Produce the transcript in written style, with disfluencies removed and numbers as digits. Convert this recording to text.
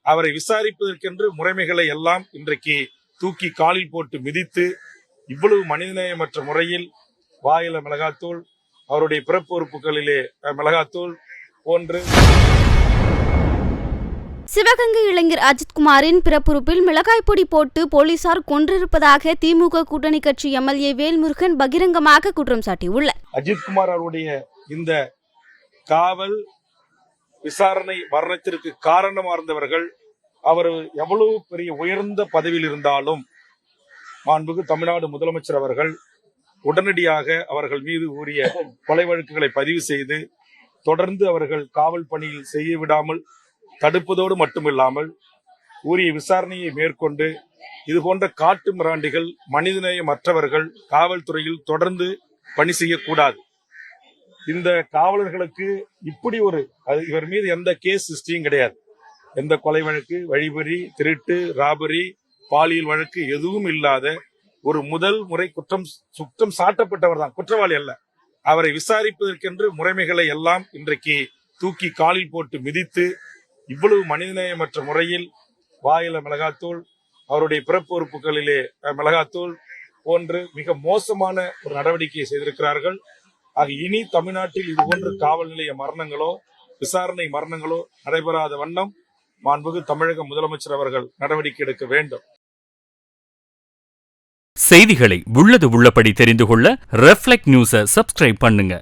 அவரை விசாரிப்பதற்கென்று முறைமைகளை எல்லாம் இன்றைக்கு தூக்கி காலில் போட்டு மிதித்து இவ்வளவு மனிதநேயமற்ற முறையில் வாயில மிளகாத்தூள், அவருடைய பிறப்பு உறுப்புகளிலே மிளகாத்தூள் போன்று. சிவகங்கை இளைஞர் அஜித்குமாரின் பிறப்புறுப்பில் மிளகாய் பொடி போட்டு போலீசார் கொன்றிருப்பதாக திமுக கூட்டணி கட்சி எம்எல்ஏ வேல்முருகன் பகிரங்கமாக குற்றம் சாட்டியுள்ளார். அஜித்குமார் அவருடைய இந்த காவல் விசாரணை மரணத்திற்கு காரணமாக இருந்தவர்கள், அவர் எவ்வளவு பெரிய உயர்ந்த பதவியில் இருந்தாலும் மாண்புக்கு தமிழ்நாடு முதலமைச்சர் அவர்கள் உடனடியாக அவர்கள் மீது உரிய கொலை வழக்குகளை பதிவு செய்து தொடர்ந்து அவர்கள் காவல் பணியில் செய்ய விடாமல் தடுப்பதோடு மட்டுமில்லாமல் உரிய விசாரணையை மேற்கொண்டு இதுபோன்ற காட்டு மிராண்டிகள், மனிதநேயமற்றவர்கள் காவல்துறையில் தொடர்ந்து பணி செய்யக்கூடாது. இந்த காவலர்களுக்கு இப்படி இவர் மீது எந்த கேஸ் ஹிஸ்டரியும் கிடையாது. எந்த கொலை வழக்கு, வழிபறி, திருட்டு, ராபரி, பாலியல் வழக்கு எதுவும் இல்லாத ஒரு முதல் முறை குற்றம் சாட்டப்பட்டவர் தான், குற்றவாளி அல்ல. அவரை விசாரிப்பதற்கென்று முறைமைகளை எல்லாம் இன்றைக்கு தூக்கி காலில் போட்டு மிதித்து இவ்வளவு மனிதநேயமற்ற முறையில் வாயில மிளகாத்தூள், அவருடைய பிறப்பு உறுப்புகளிலே மிளகாத்தூள் போன்று மிக மோசமான ஒரு நடவடிக்கையை செய்திருக்கிறார்கள். ஆக இனி தமிழ்நாட்டில் இதுபோன்ற காவல் நிலைய மரணங்களோ விசாரணை மரணங்களோ நடைபெறாத வண்ணம் மாண்புமிகு தமிழக முதலமைச்சர் அவர்கள் நடவடிக்கை எடுக்க வேண்டும். செய்திகளை உள்ளது உள்ளபடி தெரிந்து கொள்ள ரெஃப்ளெக்ட் நியூஸை சப்ஸ்கிரைப் பண்ணுங்க.